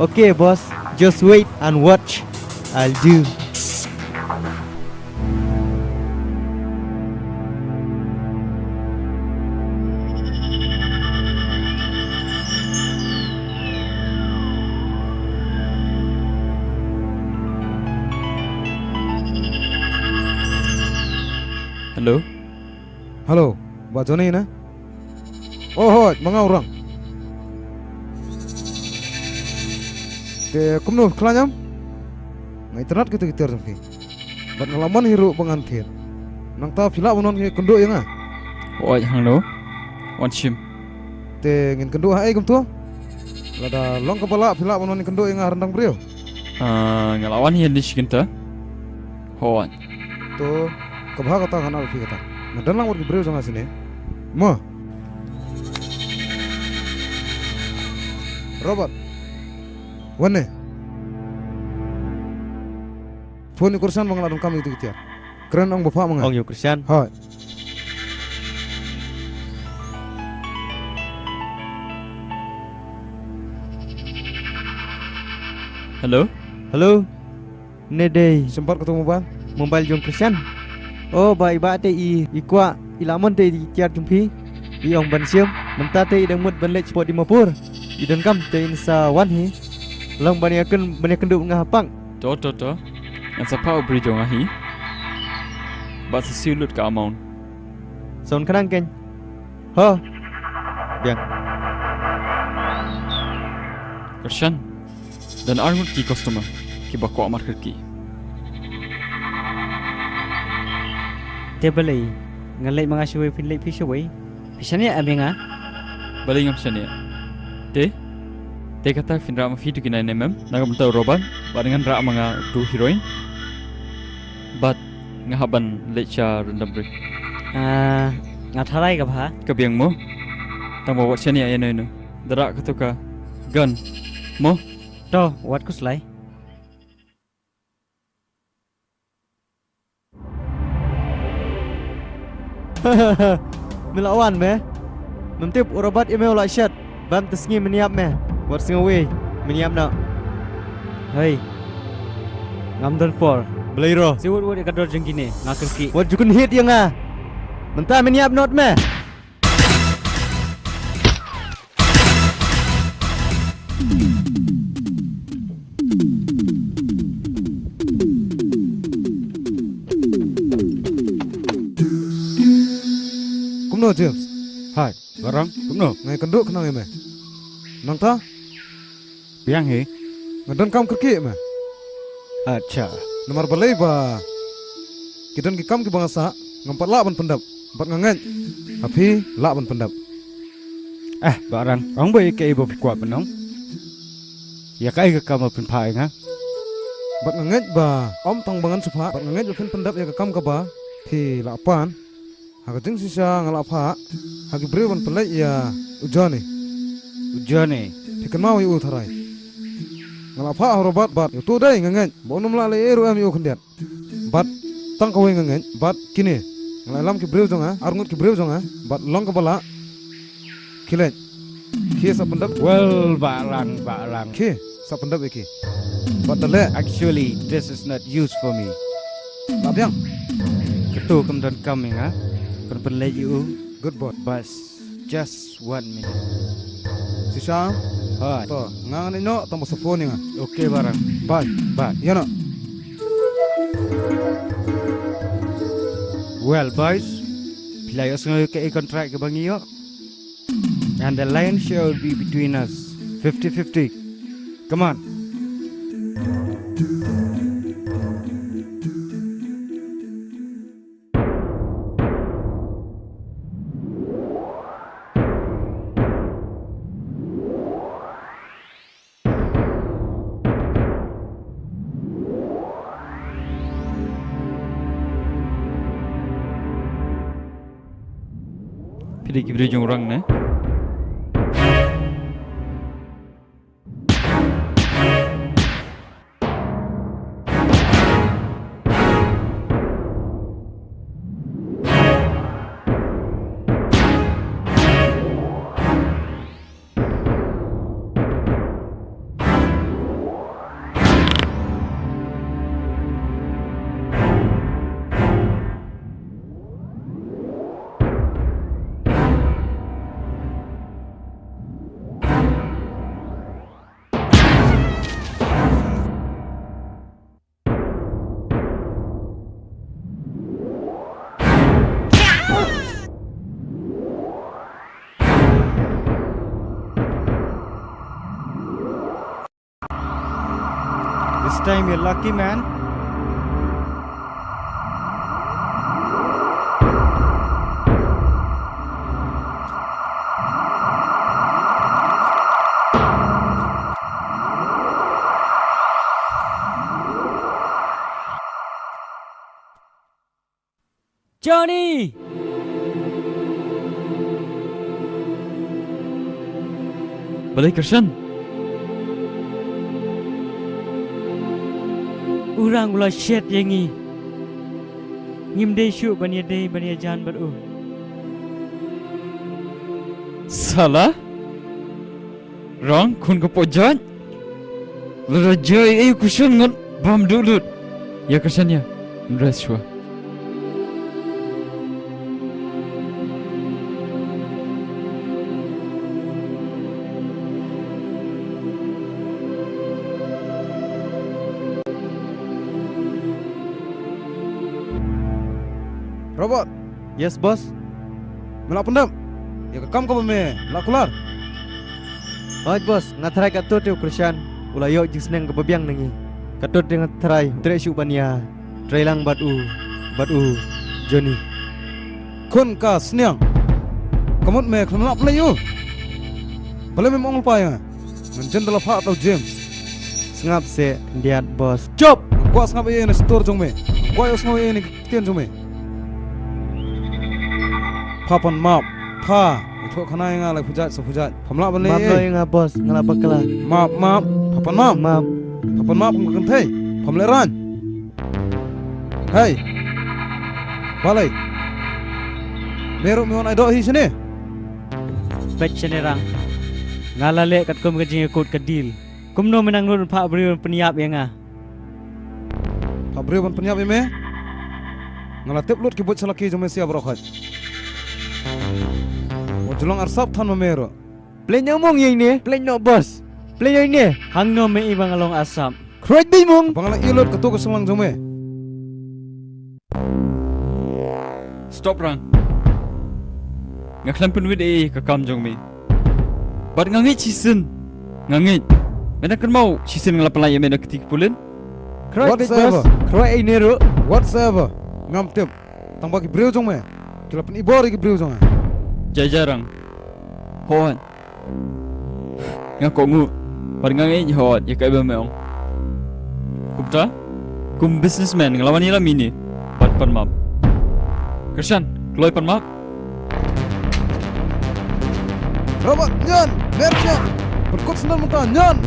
Okay, boss. Just wait and watch. I'll do. Halo? Halo, Mbak Joni na? Oh, mga orang. Ke kumno kelanyam? Ngai internet kita gitar sampai. Bat ngalaman hiru pengantin. Nang ta pila monon ke kendo yang ah. Oi, halo? Wan shim. Te ngin kendo hai kum tu. Lada long kepala pila monon kendo yang rendang brio. Ngelawan hian dish kinta. Hoan. Tu kebha kata kana alfi kata. Ngadan lang wargi brio sama sini. Mo. Robert. Wane. Phone kursan bangladong kami itu kitar. Keren ang bapak mga. Ong yu Christian. Hai. Halo? Halo. Nedei. Sempat ketemu ban? Mobile jong Christian. Oh, ba iba te ikwa ilaman te tiar jumpi. Ong ban siam. Menta te idang mut ban lech spot di mapur. Idan kam te insa wan hi. Lang banyakan duk ngah pang. To. Yang sapa ubri jong ahi. Bat sesiulut ka amount. Sound kanang ken. Ho. Biang. Krishan. Dan armut ki customer. Ki bako amar ki. Tebelai ngalai mga suwe pinlay pisaway. Pisanya abenga. Balik ngam sania. Te kata finra ma fitu kinai nemem. Naga mentau roban. Ba dengan ra mga tu heroin. Bat ngahaban lecha rendam break. Ngatharai ka ba? Kabiang mo. Tang bawa sania ya no. Dara katuka gun. Mo. To, wat kuslay. Melawan me. Mentip urabat email la syat. Ban tesngi meniap me. Wat singawe meniap nak. Hey. Ngamdon por. Belairo. Si wat kador jengkine ngakerki. Wat jukun hit yang ah. Mentah meniap not me. Kumno James. Hai, barang, kumno, Ngai kendo kenang eme. Nang ta? biang he. Ngadan kam kerki eme. Acha, Nomor balai ba. Kidan ki kam ki bangsa ngampat la ban pendap. Empat ngangan. Tapi la ban pendap. barang, orang boleh ke ibu pikwa penong. Ya kai ke kamu pen pai nga. Bat ngangan ba. Om tang bangan supa. Bat ngangan jo pendap ya ke kam ka ba. Thì la pan. Haka jeng sisa ngala apa. Haki beri ban pelai ya ujane. Ujane, Thì kan mau yu tharai. Ngala apa horobat bat. Yu tu dai ngangan. Ba num la le eru am yu kendiat. Bat tang kawe ngangan. Bat kini. Ngala lam ki beri jonga. Arngut ki beri jonga. Bat long ka bala. Kilen. Ki sa pendap. well barang. Ki sa pendap iki. Bat dale. Actually, this is not used for me. Labiang. Ketu kemudian kami nga. Kan pen let you, Good boy. bus just 1 minute. Sisa. Hai, To ngangan ino tambo sa phone nga. okay barang. Bye. Bye. Yana. Well, boys, players ngayon ke contract ke bang iyo. And the line share will be between us, 50-50. Come on. Pidi kibri jong orang ne. This time you're lucky, man. Johnny! Balik Krishan. Urang ulah shit yengi. Ngimde syuk bania jan baru. Salah? Wrong, kun kepojan. Leraja Krishan ngat bam dulut. Ya Krishan ya. Rest shua. Robot, Yes bos. melak pendam. Ya kekam kau me, lak keluar. Baik bos, ngatrai katut tu Krishan. Ulah yok jing seneng ke bebiang nengi. Katut dengan try, trek syuk bania. Try lang batu Johnny. Kun ka sniang. Kamut me melak pelai you. Pelai memang lupa ya. Menjen dalam hak atau James. Sengap se diat bos. Cop. Gua sengap ye ni store jong me. Gua yo sengap ye ni kitian jong me. Papan map, pa. Itu kena yang alai pujat sepujat. Pemlak Maaf pelai. lo yang bos, ngalap bakala. Map, papan map. Maaf. Papan map pun kentai. Pemleran. Hey. Balai. Meru miwan ai do hi sini. Bet cenderang. Ngalale kat kum kejing ikut ke deal. Kum no menang nur pak beri peniap yang ah. Pabri pun penyap ime. Ngalatip lut kibut selaki jome siap rokat. Ojolong arsap tan memero. Play nyomong yang ni, play no bos. Play yang ni. Hang no me ibang along asam. Kroit bimong. Bangala ilut ketua keselang jome. Stop rang. Ngaklan penwid kakam jong mi. Bat ngangit season. Ngangit. Mena kan mau season ngalapan layan mena ketik pulin. Kroit Whatsoever. bos. Kroit ini ro. Whatsoever. Ngam tip. Tang bagi breu jome. Kilapan ibor ki breu jome. Jajarang. Hoan. Ngako ngu. Bat ngangit hoan ya kai meong. Kumta? Kum businessman ngelawan nila mini. Bat pan map. Krishan, keloy pan map. Robot nyan, mer nyan. Berkut senang muka nyan.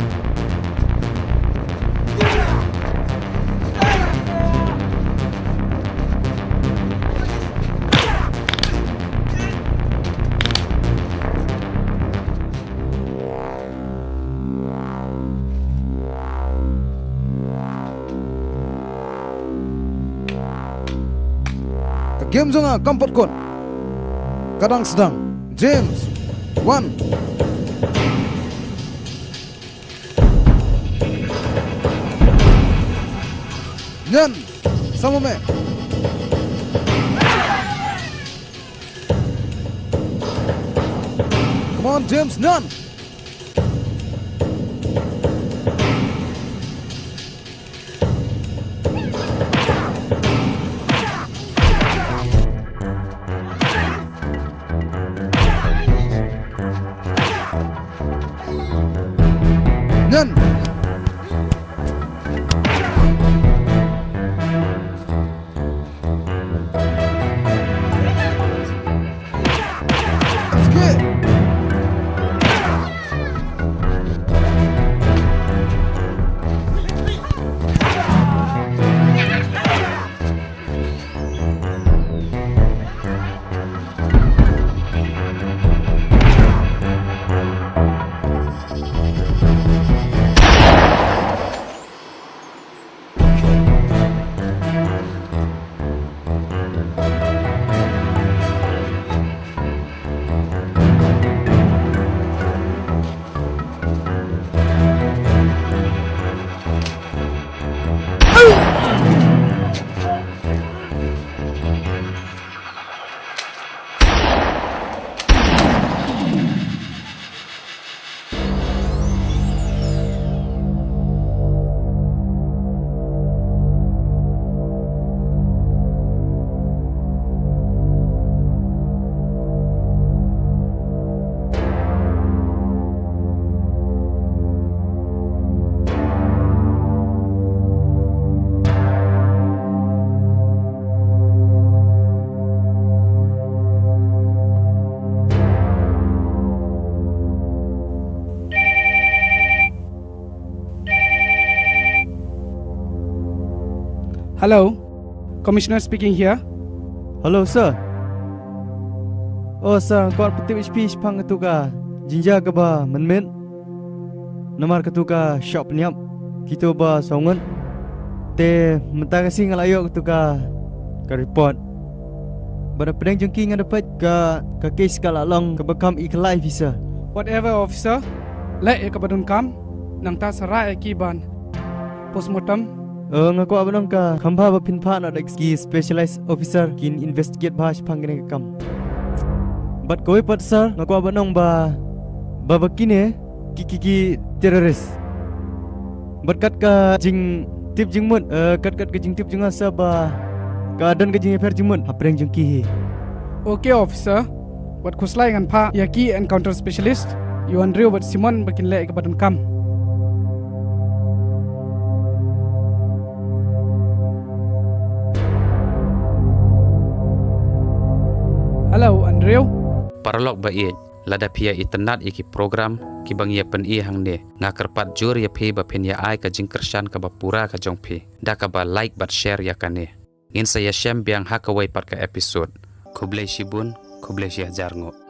Game zonga kampot kon. Kadang sedang. James. One. Nyan. Sama me. Come on James, Nyan. Nyan. Let's get. Hello, Commissioner speaking here. Hello sir. Oh sir, kau putih HP sepang ketuka jinja ke ba men. Namar ketuka shop niap. Kita ba songon. Te mentah kasih ngalayo ketuka ke report. Bada pedang jengki nga dapat ka case ka lalong ka bekam iklai visa. Whatever officer, let ya kabadun kam nang ta sarai kiban postmortem. Ngaku abanong ka khamba ba pinpa na ki specialized officer kin investigate ba sepang kene kam. But kowe pat sir ngaku abanong ba bakine ki teroris. Berkat ka jing tip jing mut kat ka jing tip jing asa ba keadaan ka jing fer jing mut hapreng jing ki. Okay officer, wat kuslai ngan pa yaki encounter specialist you Andrew wat Simon bakin le kabadun kam. Hello Andrew. Paralog ba iet lada pia internet iki program ki bang ye pen i hang ne nga kerpat jur ya phi ba pen ya ai ka jing kersan ka ba pura ka jong phi da ka ba like but share ya kane in saya shem biang hakawai pat ka episode kublai shibun kublai shi hajar ngo.